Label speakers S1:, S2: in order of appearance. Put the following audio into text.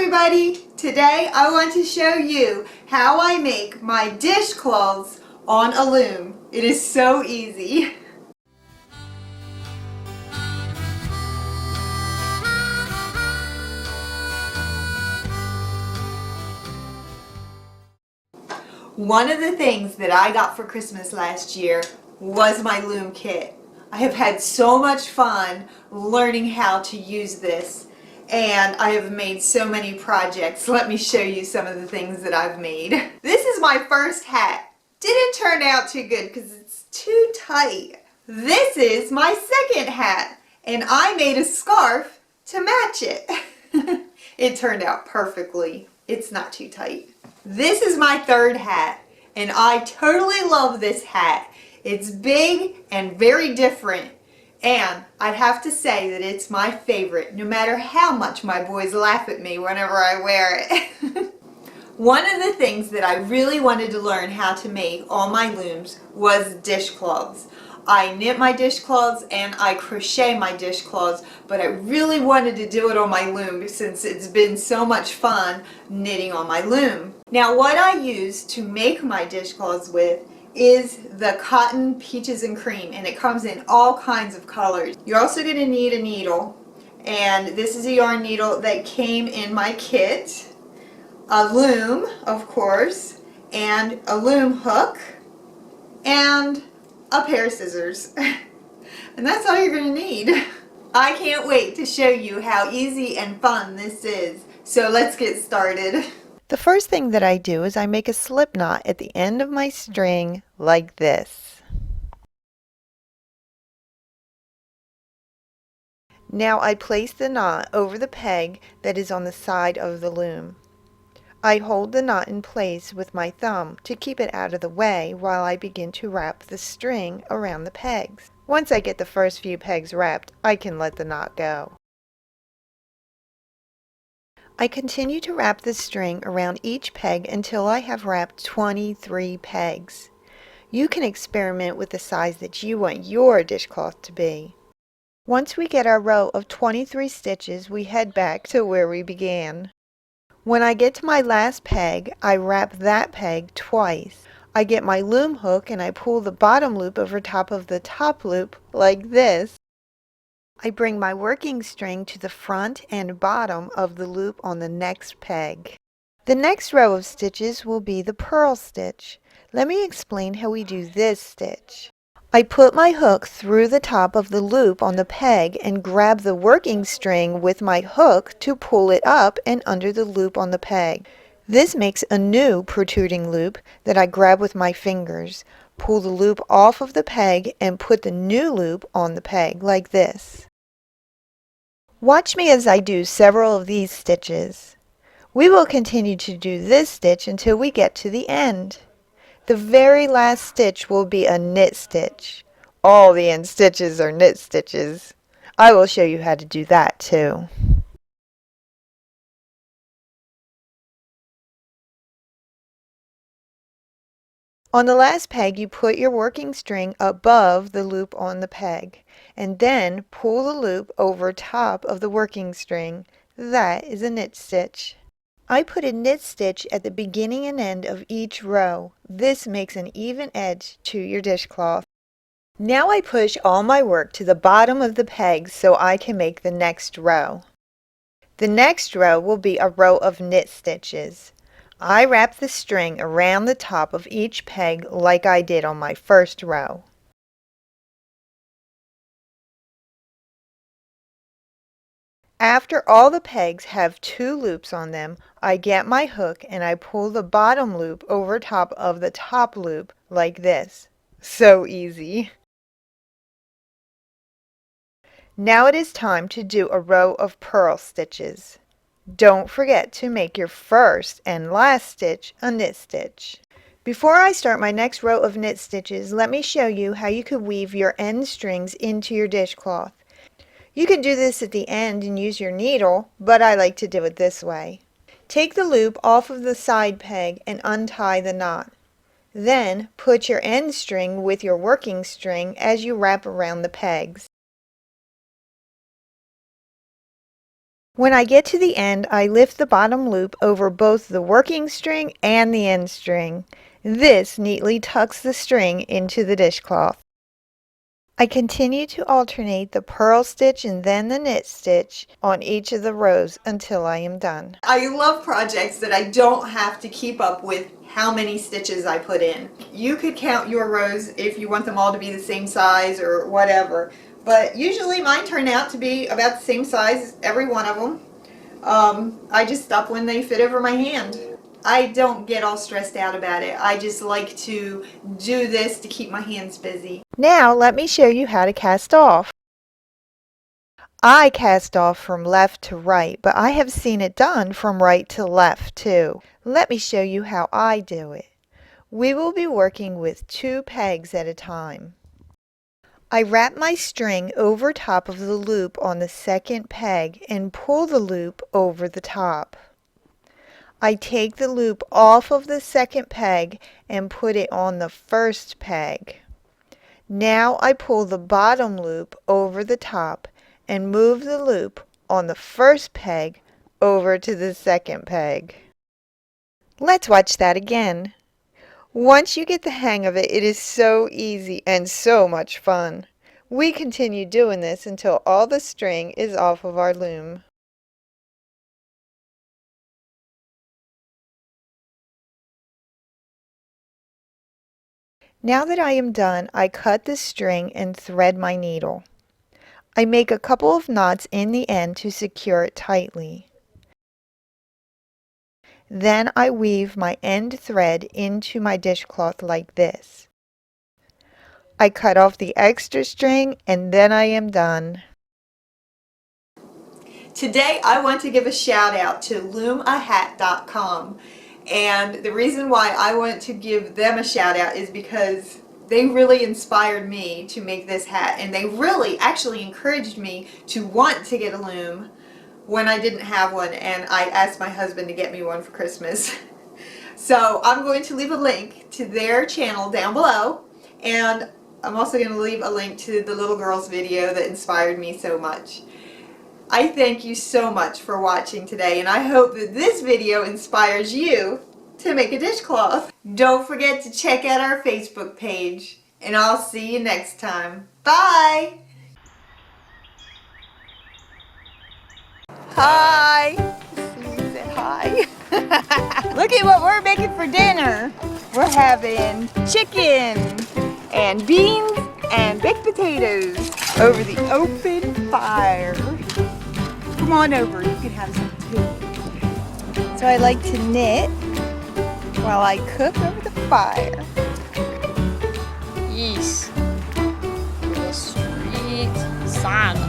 S1: everybody! Today I want to show you how I make my dishcloths on a loom. It is so easy. One of the things that I got for Christmas last year was my loom kit. I have had so much fun learning how to use this, and I have made so many projects. Let me show you some of the things that I've made. This is my first hat. Didn't turn out too good because it's too tight. This is my second hat, and I made a scarf to match it. It turned out perfectly. It's not too tight. This is my third hat, and I totally love this hat. It's big and very different, and I'd have to say that it's my favorite, no matter how much my boys laugh at me whenever I wear it. One of the things that I really wanted to learn how to make on my looms was dishcloths. I knit my dishcloths and I crochet my dishcloths, but I really wanted to do it on my loom since it's been so much fun knitting on my loom. Now what I use to make my dishcloths with is the cotton peaches and cream, and it comes in all kinds of colors. You're also going to need a needle, and this is a yarn needle that came in my kit, a loom of course, and a loom hook, and a pair of scissors. And that's all you're going to need. I can't wait to show you how easy and fun this is. So let's get started.
S2: The first thing that I do is I make a slip knot at the end of my string like this. Now I place the knot over the peg that is on the side of the loom. I hold the knot in place with my thumb to keep it out of the way while I begin to wrap the string around the pegs. Once I get the first few pegs wrapped, I can let the knot go. I continue to wrap the string around each peg until I have wrapped 23 pegs. You can experiment with the size that you want your dishcloth to be. Once we get our row of 23 stitches, we head back to where we began. When I get to my last peg, I wrap that peg twice. I get my loom hook and I pull the bottom loop over top of the top loop like this. I bring my working string to the front and bottom of the loop on the next peg. The next row of stitches will be the purl stitch. Let me explain how we do this stitch. I put my hook through the top of the loop on the peg and grab the working string with my hook to pull it up and under the loop on the peg. This makes a new protruding loop that I grab with my fingers, pull the loop off of the peg, and put the new loop on the peg like this. Watch me as I do several of these stitches. We will continue to do this stitch until we get to the end. The very last stitch will be a knit stitch. All the end stitches are knit stitches. I will show you how to do that too. On the last peg, you put your working string above the loop on the peg, and then pull the loop over top of the working string. That is a knit stitch. I put a knit stitch at the beginning and end of each row. This makes an even edge to your dishcloth. Now I push all my work to the bottom of the peg so I can make the next row. The next row will be a row of knit stitches. I wrap the string around the top of each peg like I did on my first row. After all the pegs have 2 loops on them, I get my hook and I pull the bottom loop over top of the top loop like this. So easy. Now it is time to do a row of purl stitches. Don't forget to make your first and last stitch a knit stitch. Before I start my next row of knit stitches, let me show you how you could weave your end strings into your dishcloth. You can do this at the end and use your needle, but I like to do it this way. Take the loop off of the side peg and untie the knot. Then put your end string with your working string as you wrap around the pegs. When I get to the end, I lift the bottom loop over both the working string and the end string. This neatly tucks the string into the dishcloth. I continue to alternate the purl stitch and then the knit stitch on each of the rows until I am done.
S1: I love projects that I don't have to keep up with how many stitches I put in. You could count your rows if you want them all to be the same size or whatever, but usually mine turn out to be about the same size, every one of them. I just stop when they fit over my hand. I don't get all stressed out about it. I just like to do this to keep my hands busy.
S2: Now let me show you how to cast off. I cast off from left to right, but I have seen it done from right to left too. Let me show you how I do it. We will be working with 2 pegs at a time. I wrap my string over top of the loop on the second peg and pull the loop over the top. I take the loop off of the second peg and put it on the first peg. Now I pull the bottom loop over the top and move the loop on the first peg over to the second peg. Let's watch that again. Once you get the hang of it, it is so easy and so much fun. We continue doing this until all the string is off of our loom. Now that I am done, I cut the string and thread my needle. I make a couple of knots in the end to secure it tightly. Then I weave my end thread into my dishcloth like this. I cut off the extra string and then I am done.
S1: Today I want to give a shout out to loomahat.com, and the reason why I want to give them a shout out is because they really inspired me to make this hat, and they really actually encouraged me to want to get a loom when I didn't have one, and I asked my husband to get me one for Christmas. So I'm going to leave a link to their channel down below, and I'm also going to leave a link to the little girl's video that inspired me so much. I thank you so much for watching today, and I hope that this video inspires you to make a dishcloth. Don't forget to check out our Facebook page, and I'll see you next time. Bye!
S2: Hi! Susan said hi. Look at what we're making for dinner. We're having chicken and beans and baked potatoes over the open fire. Come on over, you can have some too. So I like to knit while I cook over the fire.
S3: Yes. The sweet sun.